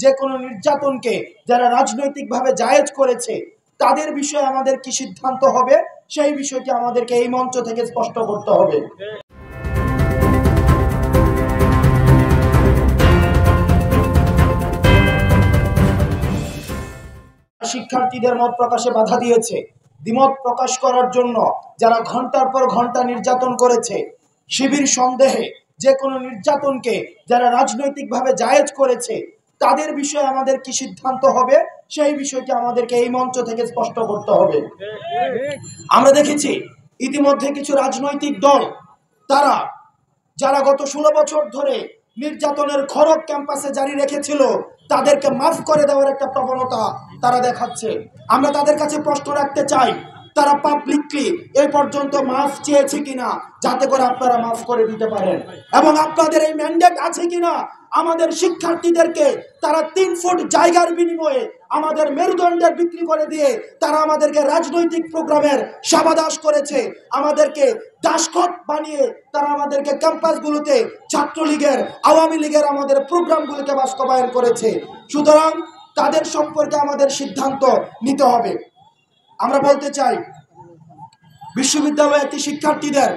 যে কোনো নির্যাতনকে যারা রাজনৈতিকভাবে জায়েজ করেছে তাদের বিষয়ে আমাদের কি সিদ্ধান্ত হবে সেই বিষয়টি আমাদেরকে এই মঞ্চ থেকে স্পষ্ট করতে হবে। শিক্ষার্থীদের মত প্রকাশে বাধা দিয়েছে, দ্বিমত প্রকাশ করার জন্য যারা ঘন্টার পর ঘন্টা নির্যাতন করেছে, শিবির সন্দেহে যে কোনো নির্যাতনকে যারা রাজনৈতিকভাবে জায়েজ করেছে তাদের বিষয়ে আমাদের কি সিদ্ধান্ত হবে সেই বিষয়টি আমাদেরকে এই মঞ্চ থেকে স্পষ্ট করতে হবে। আমরা দেখেছি ইতিমধ্যে কিছু রাজনৈতিক দল তারা যারা গত 16 বছর ধরে নির্যাতনের খড়গ ক্যাম্পাসে জারি রেখেছিল তাদেরকে মাফ করে দেওয়ার একটা প্রবণতা তারা দেখাচ্ছে। আমরা তাদের কাছে প্রশ্ন রাখতে চাই, তারা পাবলিকলি এই পর্যন্ত মাফ চেয়েছে কিনা, যাতে করে আপনারা মাফ করে দিতে পারেন, এবং আপনাদের এই ম্যান্ডেট আছে কিনা আমাদের শিক্ষার্থীদেরকে তারা 3 ফুট জায়গার বিনিময়ে আমাদের মেরুদণ্ডের বিক্রি করে দিয়ে তারা আমাদেরকে রাজনৈতিক প্রোগ্রামের সাবাদাস করেছে, আমাদেরকে দাসখত বানিয়ে তারা আমাদেরকে ক্যাম্পাসগুলোতে ছাত্রলীগের, আওয়ামী লীগের আমাদের প্রোগ্রামগুলোকে বাস্তবায়ন করেছে। সুতরাং তাদের সম্পর্কে আমাদের সিদ্ধান্ত নিতে হবে। আমরা বলতে চাই, বিশ্ববিদ্যালয়ে একটি শিক্ষার্থীদের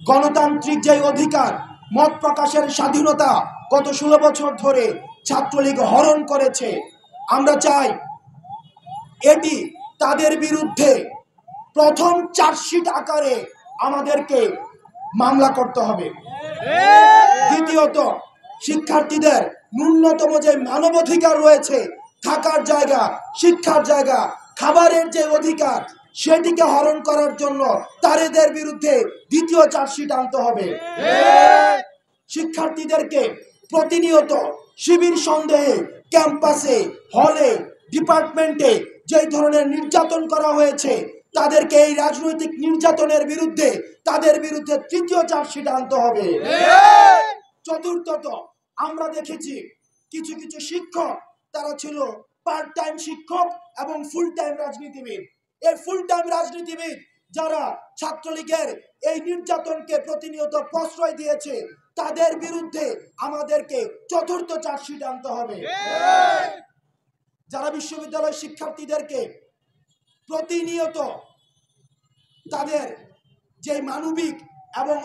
গণতান্ত্রিক যে অধিকার, মত প্রকাশের স্বাধীনতা গত 16 বছর ধরে ছাত্রলীগ হরণ করেছে। আমরা চাই এটি তাদের বিরুদ্ধে প্রথম চার্জশিট আকারে আমাদেরকে মামলা করতে হবে। দ্বিতীয়ত, শিক্ষার্থীদের ন্যূনতম যে মানবাধিকার রয়েছে, থাকার জায়গা, শিক্ষার জায়গা, খাবারের যে অধিকার, সেটিকে হরণ করার জন্য তাদের বিরুদ্ধে দ্বিতীয় চার্জশিট আনতে হবে। শিক্ষার্থীদেরকে প্রতিনিয়ত শিবির সন্দেহে ক্যাম্পাসে, হলে, ডিপার্টমেন্টে যে ধরনের নির্যাতন করা হয়েছে তাদেরকে এই রাজনৈতিক নির্যাতনের বিরুদ্ধে তাদের বিরুদ্ধে তৃতীয় চার্জশিট আনতে হবে। চতুর্থত, আমরা দেখেছি কিছু কিছু শিক্ষক তারা ছিল পার্ট টাইম শিক্ষক এবং ফুল টাইম রাজনীতিবিদ। এই ফুল টাইম রাজনীতিবিদ যারা ছাত্রলীগের এই নির্যাতনকে প্রতিনিয়ত প্রশ্রয় দিয়েছে তাদের বিরুদ্ধে আমাদেরকে চতুর্থ চার্জশিট আনতে হবে। যারা বিশ্ববিদ্যালয়ের শিক্ষার্থীদেরকে প্রতিনিয়ত তাদের যে মানবিক এবং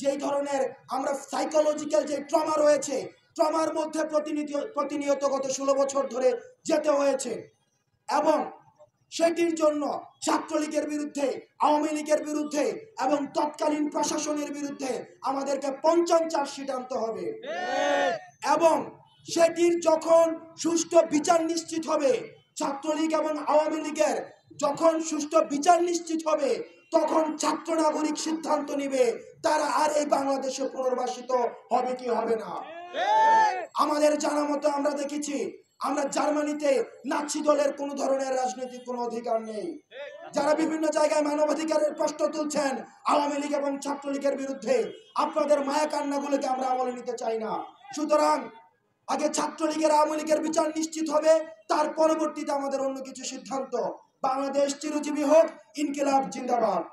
যেই ধরনের আমরা সাইকোলজিক্যাল যে ট্রমা রয়েছে, ট্রমার মধ্যে প্রতিনিয়ত গত 16 বছর ধরে যেতে হয়েছে, এবং সেটির জন্য ছাত্রলীগের বিরুদ্ধে, আওয়ামী লীগের বিরুদ্ধে এবং তৎকালীন প্রশাসনের বিরুদ্ধে আমাদেরকে পঞ্চম চার্জশিট আনতে হবে। এবং সেটির যখন সুষ্ঠু বিচার নিশ্চিত হবে, ছাত্রলীগ এবং আওয়ামী লীগের যখন সুষ্ঠু বিচার নিশ্চিত হবে, তখন ছাত্র নাগরিক সিদ্ধান্ত নিবে তারা আর এই বাংলাদেশে পুনর্বাসিত হবে কি হবে না। আমাদের জানা মতো আমরা দেখেছি, আমরা জার্মানিতে নাৎসি দলের কোন ধরনের রাজনৈতিক কোনো অধিকার নেই। যারা বিভিন্ন জায়গায় মানবাধিকারের প্রশ্ন তুলছেন আওয়ামী লীগ এবং ছাত্রলীগের বিরুদ্ধে, আপনাদের মায়া কান্নাগুলোকে আমরা আমলে নিতে চাই না। সুতরাং আগে ছাত্রলীগের, আওয়ামী লীগের বিচার নিশ্চিত হবে, তার পরবর্তীতে আমাদের অন্য কিছু সিদ্ধান্ত। বাংলাদেশ চিরজীবী হোক, ইনকিলাব জিন্দাবাদ।